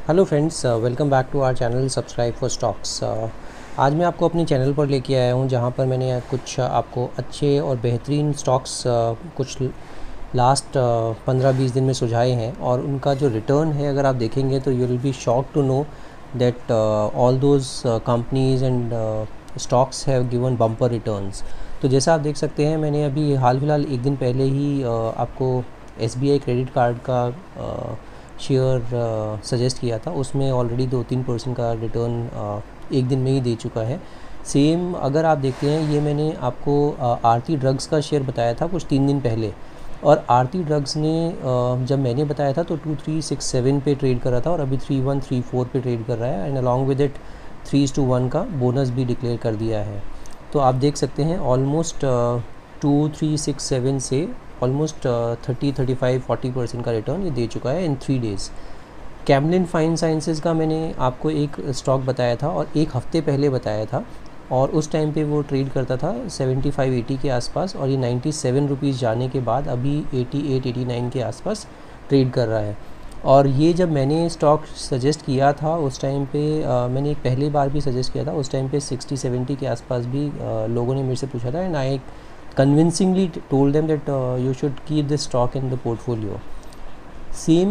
Hello friends, welcome back to our channel subscribe for stocks. आज मैं आपको अपने चैनल पर लेके आया हूँ जहाँ पर मैंने कुछ आपको अच्छे और बेहतरीन स्टॉक्स कुछ लास्ट 15-20 दिन में सुझाए हैं और उनका जो रिटर्न है अगर आप देखेंगे तो you will be shock to know that all those companies and stocks have given bumper returns. तो जैसा आप देख सकते हैं, मैंने अभी हाल फिलहाल एक दिन पहले ही आपको SBI क्रेडिट कार्ड का शेयर सजेस्ट किया था। उसमें ऑलरेडी 2-3% का रिटर्न एक दिन में ही दे चुका है। सेम अगर आप देखते हैं, ये मैंने आपको आरती ड्रग्स का शेयर बताया था कुछ 3 दिन पहले, और आरती ड्रग्स ने जब मैंने बताया था तो 2367 पे ट्रेड कर रहा था और अभी 3134 पे ट्रेड कर रहा है एंड अलॉन्ग विद इट 3:1 का बोनस भी डिक्लेयर कर दिया है। तो आप देख सकते हैं ऑलमोस्ट 2367 से ऑलमोस्ट 30-35-40% का रिटर्न ये दे चुका है इन 3 डेज़। कैमलिन फाइन साइंसेज़ का मैंने आपको एक स्टॉक बताया था और एक हफ़्ते पहले बताया था, और उस टाइम पे वो ट्रेड करता था 75-80 के आसपास, और ये 97 रुपीज़ जाने के बाद अभी 88-89 के आसपास ट्रेड कर रहा है। और ये जब मैंने स्टॉक सजेस्ट किया था उस टाइम पे मैंने एक पहली बार भी सजेस्ट किया था, उस टाइम पे 60-70 के आसपास भी लोगों ने मेरे से पूछा था and I convincingly told them that you should keep this stock in the portfolio. Same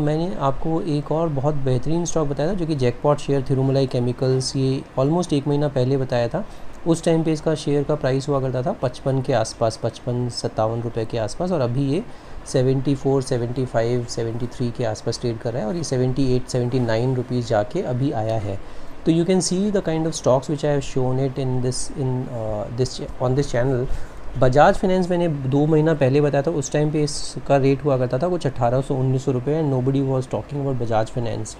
मैंने आपको एक और बहुत बेहतरीन स्टॉक बताया था जो कि जैकपॉट शेयर थिरुमलाई केमिकल्स, ये ऑलमोस्ट एक महीना पहले बताया था। उस टाइम पे इसका शेयर का प्राइस हुआ करता था 55 के आसपास, 55-57 रुपये के आसपास, और अभी ये 74, 75, 73 के आसपास ट्रेड कर रहा है और ये 78-79 रुपीज़ जाके अभी आया है। तो you can see the kind of stocks which I have shown it in this on this channel. Bajaj finance मैंने 2 महीना पहले बताया था, उस टाइम पे इसका रेट हुआ करता था कुछ 1800-1900 रुपये and nobody was talking about Bajaj finance.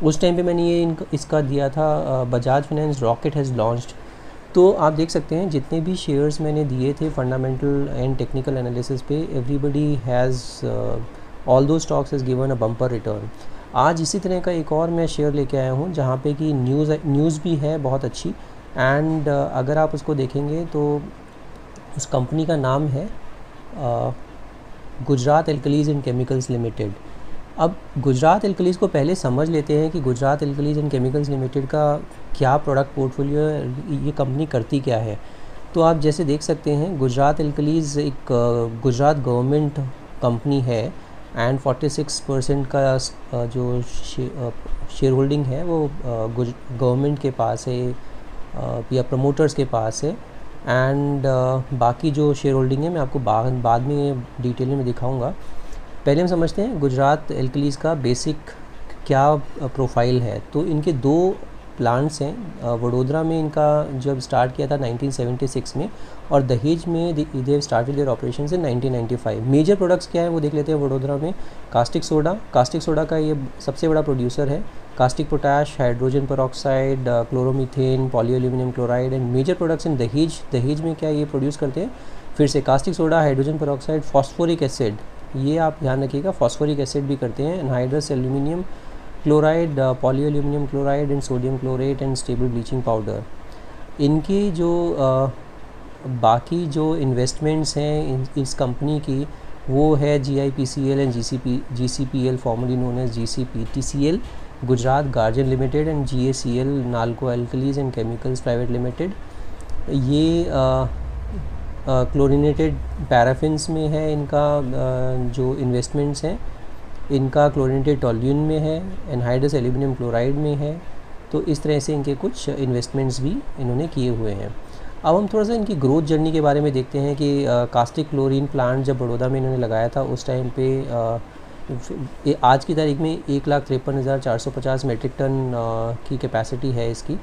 उस टाइम पे मैंने ये इसका दिया था Bajaj finance rocket has launched. तो आप देख सकते हैं जितने भी शेयर्स मैंने दिए थे फंडामेंटल एंड टेक्निकल एनालिसिस पे, एवरीबडी हैज़ ऑल दो stocks has given a bumper return. आज इसी तरह का एक और मैं शेयर लेके आया हूँ जहाँ पे कि न्यूज़ भी है बहुत अच्छी, एंड अगर आप उसको देखेंगे तो उस कंपनी का नाम है Gujarat alkalis and chemicals limited. अब गुजरात एल्कलीज को पहले समझ लेते हैं कि Gujarat alkalis and chemicals limited का क्या प्रोडक्ट पोर्टफोलियो है, ये कंपनी करती क्या है। तो आप जैसे देख सकते हैं, गुजरात एल्कलीज एक गुजरात गवर्नमेंट कंपनी है एंड 46% का जो शेयर होल्डिंग है वो गवर्नमेंट के पास है या प्रमोटर्स के पास है, एंड बाकी जो शेयर होल्डिंग है मैं आपको बाद में डिटेल में दिखाऊंगा। पहले हम समझते हैं गुजरात एल्कलीज का बेसिक क्या प्रोफाइल है। तो इनके 2 प्लांट्स हैं। वडोदरा में इनका जब स्टार्ट किया था 1976 में, और दहेज में they started their operations in 1995। Major products क्या है वो देख लेते हैं। वडोदरा में कास्टिक सोडा का ये सबसे बड़ा प्रोड्यूसर है। Caustic potash, hydrogen peroxide, chloromethane, polyaluminium chloride and major products in Dahej में क्या ये प्रोड्यूस करते हैं। फिर से caustic soda, hydrogen peroxide, phosphoric acid, ये आप ध्यान रखिएगा, फॉस्फोरिक एसिड भी करते हैं, anhydrous aluminium chloride, polyaluminium chloride and sodium chlorate and stable bleaching powder. इनकी जो बाकी जो इन्वेस्टमेंट्स हैं इस कंपनी की, वो है GIPCL and GCPL formerly known as GCPTCL, Gujarat guardian limited and GACL Nalco alkalies and chemicals private limited. ये क्लोरिनेटेड पैराफिन्स में है इनका जो इन्वेस्टमेंट्स हैं। इनका क्लोरिनेटेड टॉल्यून में है, एनहाइड्रस एल्यूमिनियम क्लोराइड में है। तो इस तरह से इनके कुछ इन्वेस्टमेंट्स भी इन्होंने किए हुए हैं। अब हम थोड़ा सा इनकी ग्रोथ जर्नी के बारे में देखते हैं कि कास्टिक क्लोरीन प्लांट जब बड़ौदा में इन्होंने लगाया था उस टाइम पे आज की तारीख में 1,53,450 मेट्रिक टन की कैपेसिटी है इसकी,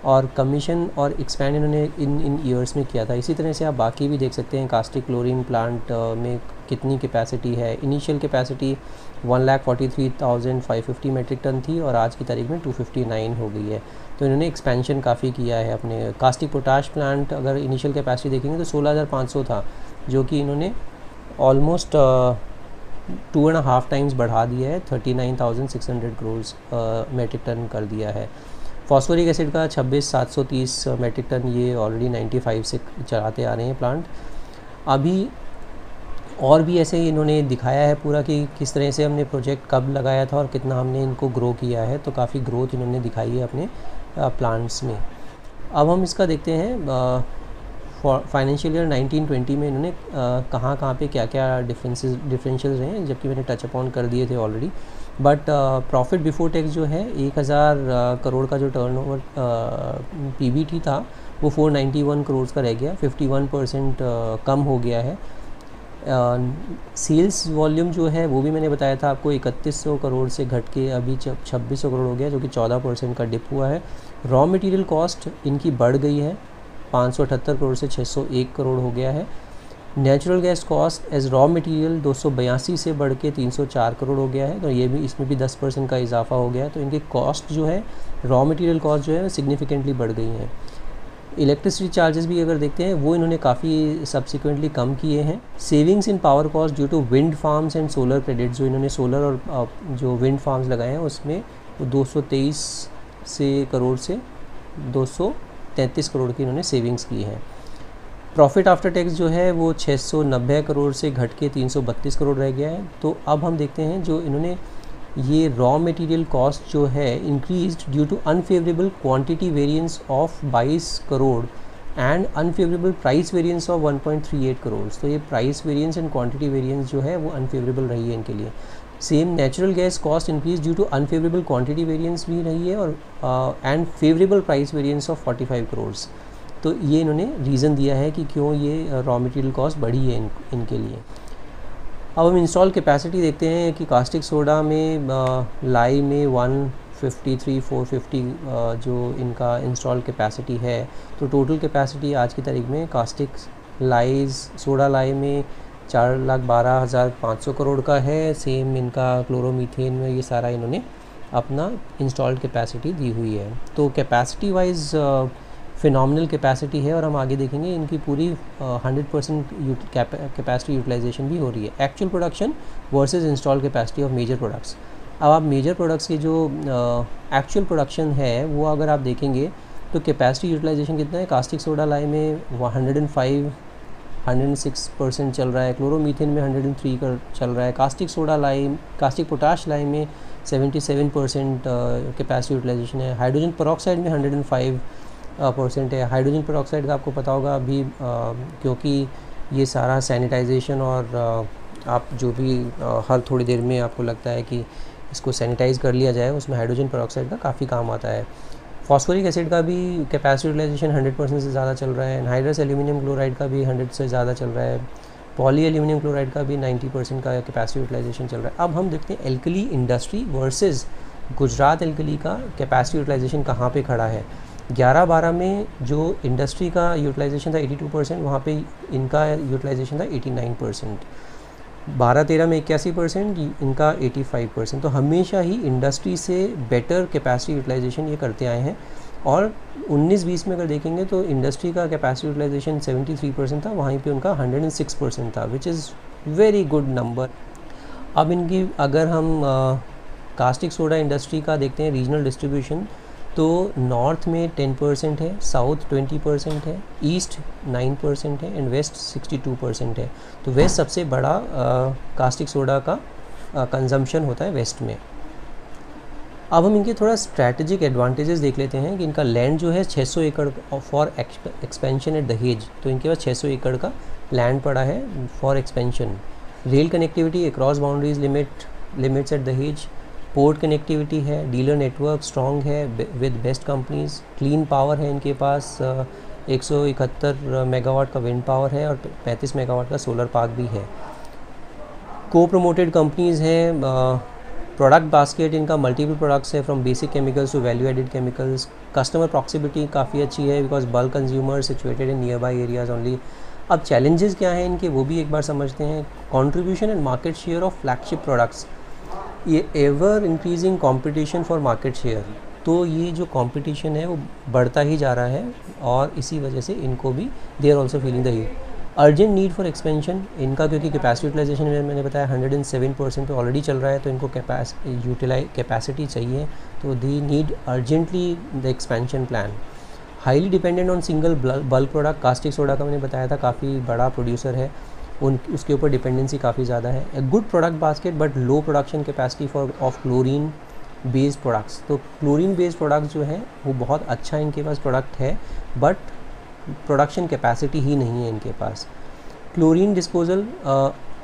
और कमीशन और एक्सपैंड इन्होंने इन ईयर्स में किया था। इसी तरह से आप बाकी भी देख सकते हैं कास्टिक क्लोरीन प्लांट में कितनी कैपेसिटी है। इनिशियल कैपेसिटी 1,43,550 मेट्रिक टन थी और आज की तारीख में 259 हो गई है। तो इन्होंने एक्सपेंशन काफ़ी किया है अपने। कास्टिक पोटाश प्लांट अगर इनिशियल कैपेसिटी देखेंगे तो 16,500 था, जो कि इन्होंने ऑलमोस्ट 2.5 टाइम्स बढ़ा दिया है, 39,600 करोड़ मेट्रिक टन कर दिया है। फॉस्फोरिक एसिड का 26,730 मेट्रिक टन ये ऑलरेडी 95 से चलाते आ रहे हैं प्लांट। अभी और भी ऐसे ही इन्होंने दिखाया है पूरा कि किस तरह से हमने प्रोजेक्ट कब लगाया था और कितना हमने इनको ग्रो किया है। तो काफ़ी ग्रोथ इन्होंने दिखाई है अपने प्लांट्स में। अब हम इसका देखते हैं फाइनेंशियल ईयर 1920 में इन्होंने कहाँ पे क्या क्या डिफरेंशियल्स हैं, जबकि मैंने टच अपॉन कर दिए थे already. But profit before tax जो है 1000 करोड़ का जो टर्नओवर पीबीटी था वो 491 करोड़ का रह गया, 51% कम हो गया है। सेल्स वॉल्यूम जो है वो भी मैंने बताया था आपको 3100 करोड़ से घट के अभी 2600 करोड़ हो गया, जो कि 14% का डिप हुआ है। रॉ मटेरियल कॉस्ट इनकी बढ़ गई है, 578 करोड़ से 601 करोड़ हो गया है। Natural gas cost as raw material 282 से बढ़ के 304 करोड़ हो गया है, तो ये भी इसमें भी 10% का इजाफा हो गया है। तो इनकी कॉस्ट जो है, रॉ मटेरियल कॉस्ट जो है सिग्निफिकेंटली बढ़ गई हैं। इलेक्ट्रिसिटी चार्जेस भी अगर देखते हैं वो इन्होंने काफ़ी सब्सिक्वेंटली कम किए हैं। Savings in power cost due to wind farms and solar credit, जो इन्होंने सोलर और जो विंड फार्म्स लगाए हैं उसमें 223 करोड़ से 233 करोड़ की इन्होंने सेविंग्स की है। प्रॉफिट आफ्टर टैक्स जो है वो 690 करोड़ से घट के 332 करोड़ रह गया है। तो अब हम देखते हैं जो इन्होंने ये रॉ मटेरियल कॉस्ट जो है increased due to unfavourable quantity variance of 22 crore and unfavourable price variance of 1.38 crore. तो ये price variance and quantity variance जो है वो अनफेवरेबल रही है इनके लिए। Same natural gas cost increase due to unfavourable quantity variance भी रही है और and favourable price variance of 45 crore. तो ये इन्होंने रीज़न दिया है कि क्यों ये रॉ मटेरियल कॉस्ट बढ़ी है इनके लिए। अब हम इंस्टॉल कैपेसिटी देखते हैं कि कास्टिक सोडा में लाई में 153,450 जो इनका इंस्टॉल कैपेसिटी है। तो टोटल कैपेसिटी आज की तारीख में कास्टिक लाइज सोडा लाई में 4,12,500 करोड़ का है। सेम इनका क्लोरोमीथेन में ये सारा इन्होंने अपना इंस्टॉल्ड कैपेसिटी दी हुई है। तो कैपेसिटी वाइज फिनोमिनल कैपेसिटी है और हम आगे देखेंगे इनकी पूरी 100% कैपेसिटी यूटिलाइजेशन भी हो रही है। Actual production versus install capacity of major products. अब आप मेजर प्रोडक्ट्स की जो एक्चुअल प्रोडक्शन है वो अगर आप देखेंगे तो कैपेसिटी यूटिलाइजेशन कितना है। कास्टिक सोडा लाई में 106% चल रहा है, क्लोरोमीथेन में 103 चल रहा है, कास्टिक सोडा लाई कास्टिक पोटाश लाई में 77% कैपेसिटी यूटिलाइजेशन है। हाइड्रोजन पेरोक्साइड में 105% है। हाइड्रोजन पेरोक्साइड का आपको पता होगा अभी क्योंकि ये सारा सैनिटाइजेशन और आप जो भी हर थोड़ी देर में आपको लगता है कि इसको सैनिटाइज़ कर लिया जाए, उसमें हाइड्रोजन पेरोक्साइड का काफ़ी काम आता है। फॉस्फोरिक एसिड का भी कैपेसिटी यूटिलाइजेशन 100% से ज़्यादा चल रहा है। एनहाइड्रस एल्यूमिनियम क्लोराइड का भी 100 से ज़्यादा चल रहा है। पॉली एल्यूमिनियम क्लोराइड का भी 90% का कैपेसिटी यूटिलाइजेशन चल रहा है। अब हम देखते हैं alkali industry versus Gujarat alkali का कैपेसिटी यूटिलाइजेशन कहाँ पे खड़ा है। 11-12 में जो इंडस्ट्री का यूटिलाइजेशन था 82%, वहाँ पे इनका यूटिलाइजेशन था 89%। 12-13 में 81%, इनका 85%। तो हमेशा ही इंडस्ट्री से बेटर कैपेसिटी यूटिलाइजेशन ये करते आए हैं। और 19-20 में अगर देखेंगे तो इंडस्ट्री का कैपेसिटी यूटिलाइजेशन 73% था, वहीं पे उनका 106% था, which is very good number. अब इनकी अगर हम कास्टिक सोडा इंडस्ट्री का देखते हैं रीजनल डिस्ट्रीब्यूशन, तो नॉर्थ में 10% है, साउथ 20% है, ईस्ट 9% है एंड वेस्ट 62% है। तो वेस्ट सबसे बड़ा कास्टिक सोडा का कंजम्पशन होता है वेस्ट में। अब हम इनके थोड़ा स्ट्रैटेजिक एडवांटेजेस देख लेते हैं कि इनका लैंड जो है 600 एकड़ फॉर एक्सपेंशन एट दहेज। तो इनके पास 600 एकड़ का लैंड पड़ा है for expansion. Rail connectivity across boundaries limits at Dahej. Port connectivity है, डीलर नेटवर्क स्ट्रॉन्ग है with best companies. Clean power है इनके पास, 171 मेगावाट का विंड पावर है और 35 मेगावाट का सोलर पार्क भी है। को प्रमोटेड कंपनीज़ हैं। प्रोडक्ट बास्केट इनका मल्टीपल प्रोडक्ट्स है, from basic chemicals to value added chemicals. Customer proximity काफ़ी अच्छी है because bulk consumer situated in nearby areas only. अब चैलेंजेस क्या हैं इनके वो भी एक बार समझते हैं। Contribution and market share of flagship products, ये ever increasing competition for market share. तो ये जो कंपटीशन है वो बढ़ता ही जा रहा है और इसी वजह से इनको भी they are also feeling the heat. Urgent need for expansion इनका, क्योंकि कैपेसिटी यूटिलाइजेशन में मैंने बताया 107% पे ऑलरेडी चल रहा है, तो इनको कैपेसिटी चाहिए, तो they need urgently the expansion plan. Highly dependent on single bulk product, caustic soda का मैंने बताया था काफ़ी बड़ा प्रोड्यूसर है। उसके ऊपर डिपेंडेंसी काफ़ी ज़्यादा है। A good product basket but low production capacity for of chlorine based products. तो क्लोरीन बेस्ड प्रोडक्ट्स जो हैं वो बहुत अच्छा इनके पास प्रोडक्ट है, बट प्रोडक्शन कैपेसिटी ही नहीं है इनके पास। Chlorine disposal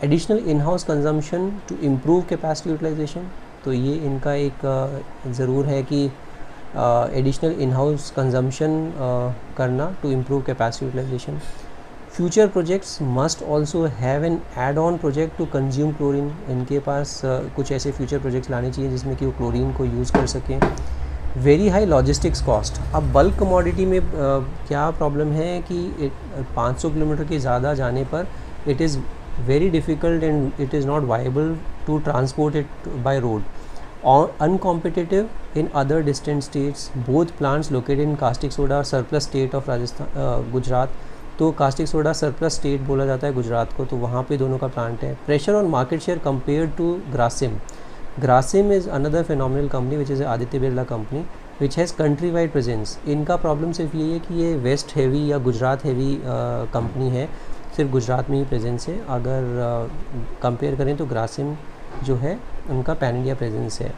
additional in house consumption to improve capacity utilisation. तो ये इनका एक ज़रूर है कि एडिशनल इन हाउस कंजम्पशन करना to improve capacity utilisation. Future projects must also have N add on project to consume chlorine. इनके पास कुछ ऐसे फ्यूचर प्रोजेक्ट्स लाने चाहिए जिसमें कि वो क्लोरीन को यूज़ कर सकें। Very high logistics cost. अब बल्क कमोडिटी में क्या प्रॉब्लम है कि 500 किलोमीटर के ज़्यादा जाने पर it is very difficult and it is not viable to transport it by road or uncompetitive in other distant states. Both plants located in caustic soda surplus state of Rajasthan Gujarat. तो caustic soda surplus state बोला जाता है गुजरात को, तो वहाँ पे दोनों का प्लांट है। Pressure on market share compared to Grasim. Grasim is another phenomenal company which is Aditya Birla company which has country wide presence. इनका प्रॉब्लम सिर्फ ये है कि ये वेस्ट हैवी या गुजरात हैवी कंपनी है, सिर्फ गुजरात में ही प्रेजेंस है। अगर कंपेयर करें तो ग्रासिम जो है उनका पैन इंडिया प्रेजेंस है।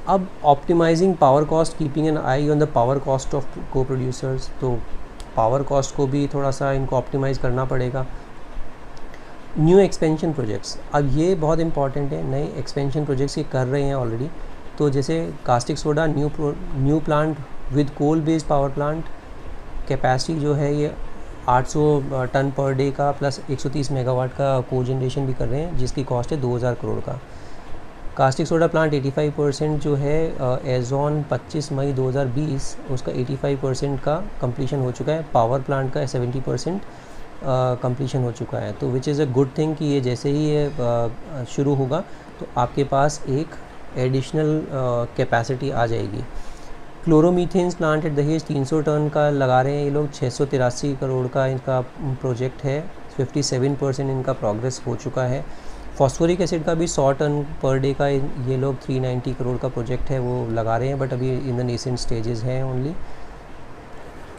अब optimising power cost, keeping an eye on the power cost of को प्रोड्यूसर्स। तो पावर कॉस्ट को भी थोड़ा सा इनको ऑप्टिमाइज़ करना पड़ेगा। न्यू एक्सपेंशन प्रोजेक्ट्स, अब ये बहुत इंपॉर्टेंट है। नए एक्सपेंशन प्रोजेक्ट्स ये कर रहे हैं ऑलरेडी। तो जैसे caustic soda new plant with coal based power plant, capacity जो है ये 800 टन पर डे का प्लस 130 मेगावाट का को जनरेशन भी कर रहे हैं, जिसकी कॉस्ट है 2000 करोड़ का। कास्टिक सोडा प्लांट 85% जो है एज ऑन 25 मई 2020 उसका 85% का कंप्लीशन हो चुका है। पावर प्लांट का 70% कंप्लीशन हो चुका है। तो which is a good thing कि ये जैसे ही ये शुरू होगा तो आपके पास एक एडिशनल कैपेसिटी आ जाएगी। क्लोरोमीथेन्स प्लांट एट दहेज 300 टन का लगा रहे हैं ये लोग। 683 करोड़ का इनका प्रोजेक्ट है। 57% इनका प्रोग्रेस हो चुका है। फॉस्फोरिक एसिड का भी 100 टन पर डे का ये लोग 390 करोड़ का प्रोजेक्ट है वो लगा रहे हैं, बट अभी इन द नेसेंट स्टेजेस हैं ओनली।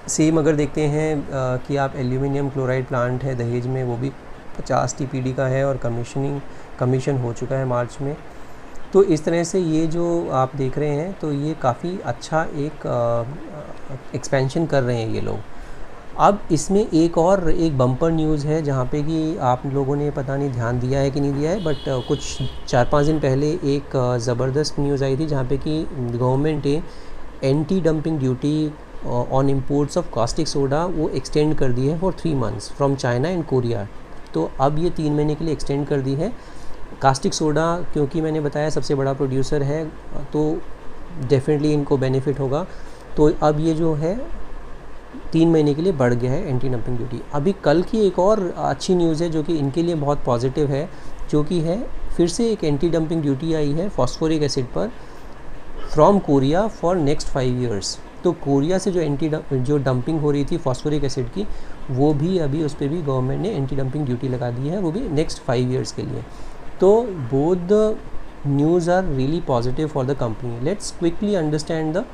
सेम अगर देखते हैं कि आप एल्यूमिनियम क्लोराइड प्लांट है दहेज में, वो भी 50 TPD का है और कमीशन हो चुका है मार्च में। तो इस तरह से ये जो आप देख रहे हैं तो ये काफ़ी अच्छा एक एक्सपेंशन कर रहे हैं ये लोग। अब इसमें एक बम्पर न्यूज़ है जहाँ पे कि आप लोगों ने पता नहीं ध्यान दिया है कि नहीं दिया है, बट कुछ 4-5 दिन पहले एक ज़बरदस्त न्यूज़ आई थी जहाँ पे कि गवर्नमेंट ने anti dumping duty on imports of caustic soda वो एक्सटेंड कर दी है for 3 months from China and Korea. तो अब ये 3 महीने के लिए एक्सटेंड कर दी है। कास्टिक सोडा क्योंकि मैंने बताया सबसे बड़ा प्रोड्यूसर है तो डेफिनेटली इनको बेनिफिट होगा। तो अब ये जो है 3 महीने के लिए बढ़ गया है एंटी डंपिंग ड्यूटी। अभी कल की एक और अच्छी न्यूज़ है जो कि इनके लिए बहुत पॉजिटिव है, जो कि है फिर से एक एंटी डंपिंग ड्यूटी आई है फॉस्फोरिक एसिड पर from Korea for next 5 years। तो कोरिया से जो डंपिंग हो रही थी फॉस्फोरिक एसिड की, वो भी अभी उस पर भी गवर्नमेंट ने एंटी डंपिंग ड्यूटी लगा दी है, वो भी नेक्स्ट 5 years के लिए। तो both the news are really positive for the company. Let's quickly understand the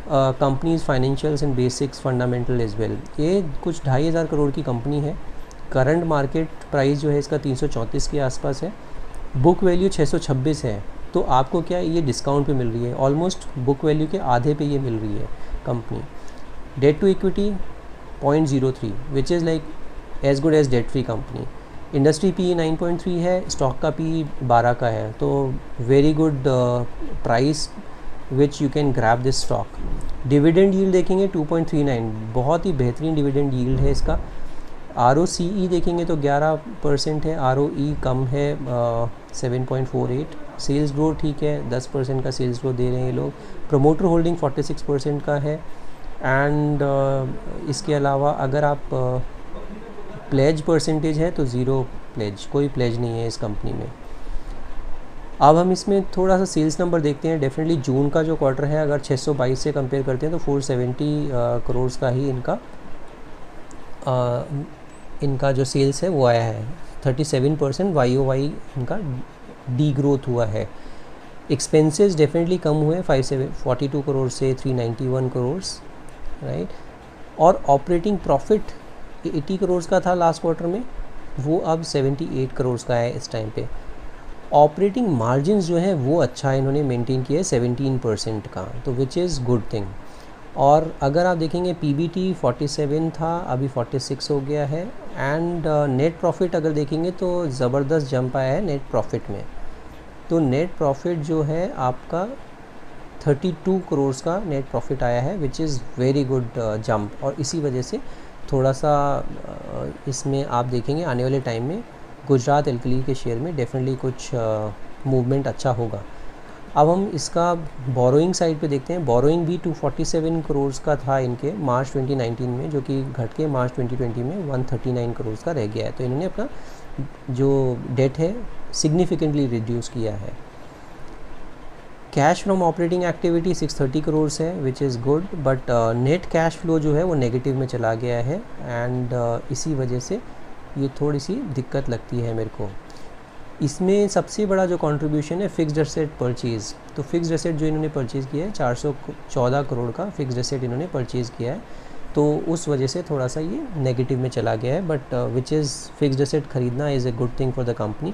company's financials and basics fundamental as well. ये कुछ 2500 करोड़ की कंपनी है। करंट मार्केट प्राइस जो है इसका 334 के आसपास है। बुक वैल्यू 626 है। तो आपको क्या ये डिस्काउंट पे मिल रही है, ऑलमोस्ट बुक वैल्यू के आधे पे ये मिल रही है company. Debt to equity 0.03 which is like as good as debt free company. Industry P 9.3 है, स्टॉक का पी 12 का है। तो very good price which you can grab this stock. Dividend yield देखेंगे 2.39, बहुत ही बेहतरीन डिविडेंड यील्ड है इसका। ROCE देखेंगे तो 11% है, ROE कम है 7.48। सेल्स ग्रोथ ठीक है, 10% का सेल्स ग्रोथ दे रहे हैं ये लोग। प्रमोटर होल्डिंग 46% का है। एंड इसके अलावा अगर आप प्लेज परसेंटेज है तो 0 प्लेज, कोई प्लेज नहीं है इस कंपनी में। अब हम इसमें थोड़ा सा सेल्स नंबर देखते हैं। डेफिनेटली जून का जो क्वार्टर है अगर 622 से कंपेयर करते हैं तो 470 करोड़ का ही इनका जो सेल्स है वो आया है। 37% YOY इनका डी ग्रोथ हुआ है। एक्सपेंसेस डेफिनेटली कम हुए 42 करोड़ से 391 करोड़, राइट। और ऑपरेटिंग प्रॉफिट 80 करोड़ का था लास्ट क्वार्टर में, वो अब 78 करोड़ का है इस टाइम पे। ऑपरेटिंग मार्जिन जो है वो अच्छा इन्होंने मेंटेन किया है 17% का, तो विच इज़ गुड थिंग। और अगर आप देखेंगे पीबीटी 47 था, अभी 46 हो गया है। एंड नेट प्रॉफिट अगर देखेंगे तो ज़बरदस्त जंप आया है नेट प्रॉफिट में। तो नेट प्रॉफिट जो है आपका 32 करोड़ का नेट प्रॉफिट आया है, which is very good jump. और इसी वजह से थोड़ा सा इसमें आप देखेंगे आने वाले टाइम में गुजरात एल्कली के शेयर में डेफिनेटली कुछ मूवमेंट अच्छा होगा। अब हम इसका बोरोइंग साइड पे देखते हैं। बोरोइंग भी 247 करोड़ का था इनके मार्च 2019 में, जो कि घट के मार्च 2020 में 139 करोड़ का रह गया है। तो इन्होंने अपना जो डेट है सिग्निफिकेंटली रिड्यूस किया है। Cash from operating activity 630 crore है, which is good, but net cash flow जो है वो नेगेटिव में चला गया है। एंड इसी वजह से ये थोड़ी सी दिक्कत लगती है मेरे को। इसमें सबसे बड़ा जो कंट्रीब्यूशन है फिक्स्ड एसेट परचेज़। तो फिक्स्ड एसेट जो इन्होंने परचेज़ किया है 414 करोड़ का फिक्स्ड एसेट इन्होंने परचेज़ किया है, तो उस वजह से थोड़ा सा ये नेगेटिव में चला गया है। But which is fixed asset ख़रीदना is a good thing for the company.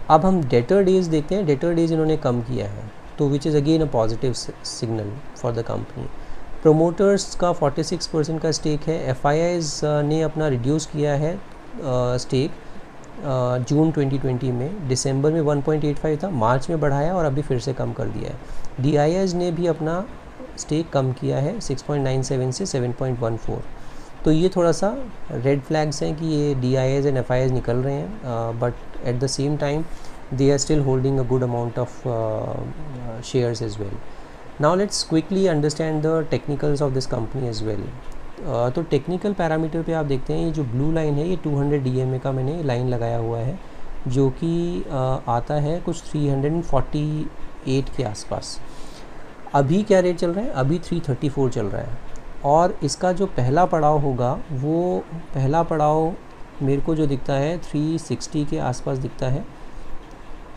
अब हम डेटर डेज़ देखते हैं। डेटर डेज़ इन्होंने कम किया है, तो which is again a positive signal for the company. Promoters का 46% का स्टेक है। एफआईआईज़ ने अपना रिड्यूस किया है स्टेक जून 2020 में। दिसंबर में 1.85 था, मार्च में बढ़ाया और अभी फिर से कम कर दिया है। डीआईआईज़ ने भी अपना स्टेक कम किया है 6.97 से 7.14। तो ये थोड़ा सा रेड फ्लैग्स हैं कि ये डीआईआईज़ एंड एफआईआईज़ निकल रहे हैं, but at the same time they are still holding a good amount of shares as well. Now let's quickly understand the technicals of this company as well. तो टेक्निकल पैरामीटर पे आप देखते हैं ये जो ब्लू लाइन है ये 200 DMA का मैंने लाइन लगाया हुआ है, जो कि आता है कुछ 348 के आसपास। अभी क्या रेट चल रहा है? अभी 334 चल रहा है। और इसका जो पहला पड़ाव होगा वो पहला पड़ाव मेरे को जो दिखता है 360 के आसपास दिखता है।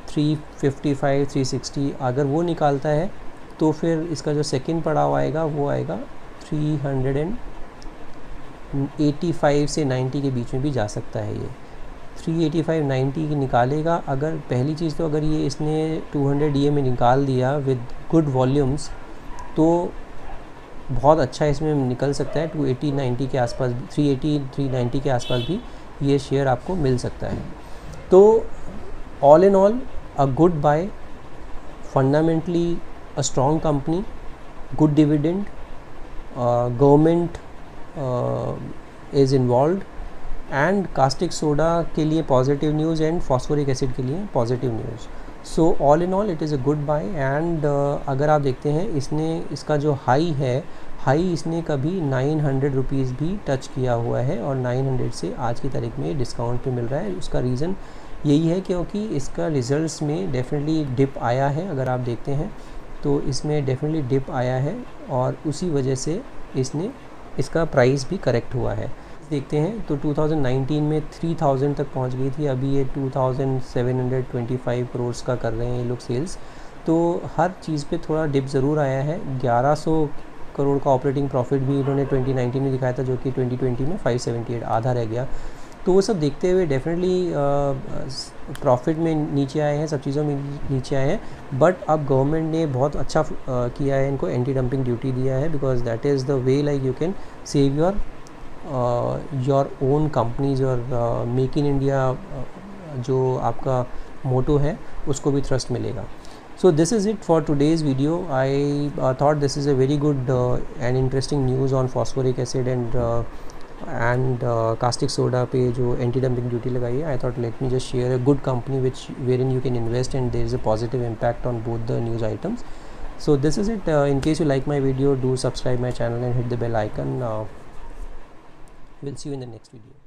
355 360 अगर वो निकालता है तो फिर इसका जो सेकंड पड़ाव आएगा वो आएगा 385 से 90 के बीच में भी जा सकता है। ये 385 90 की निकालेगा। अगर पहली चीज़ तो अगर ये इसने 200 DMA में निकाल दिया विद गुड वॉल्यूम्स तो बहुत अच्छा इसमें निकल सकता है। 280 90 के आसपास 380 390 के आसपास भी ये शेयर आपको मिल सकता है। तो all in all a good buy, fundamentally a strong company, good dividend, government is involved, and caustic soda के लिए positive news and phosphoric acid के लिए positive news. So all in all it is a good buy. and अगर आप देखते हैं इसने इसका जो हाई है, हाई इसने कभी 900 रुपीज़ भी टच किया हुआ है और 900 से आज की तारीख में डिस्काउंट पे मिल रहा है। उसका रीज़न यही है क्योंकि इसका रिज़ल्ट्स में डेफिनेटली डिप आया है। अगर आप देखते हैं तो इसमें डेफिनेटली डिप आया है और उसी वजह से इसका प्राइस भी करेक्ट हुआ है। देखते हैं तो 2019 में 3000 तक पहुंच गई थी, अभी ये 2725 करोड़ का कर रहे हैं ये लोग सेल्स। तो हर चीज़ पे थोड़ा डिप ज़रूर आया है। 1100 करोड़ का ऑपरेटिंग प्रॉफिट भी इन्होंने 2019 में दिखाया था, जो कि 2020 में 578 आधा रह गया। तो वो सब देखते हुए डेफिनेटली प्रॉफिट में नीचे आए हैं, सब चीज़ों में नीचे आए हैं। बट अब गवर्नमेंट ने बहुत अच्छा किया है, इनको एंटी डंपिंग ड्यूटी दिया है, because that is the way like you can save your own companies और मेक इन इंडिया जो आपका मोटो है उसको भी थ्रस्ट मिलेगा। So this is it for today's video. I thought this is a very good and interesting news on phosphoric acid and caustic soda पे जो anti dumping duty लगाई है। I thought let me just share a good company wherein you can invest and there is a positive impact on both the news items. So this is it. In case you like my video, do subscribe my channel and hit the bell icon. We'll see you in the next video.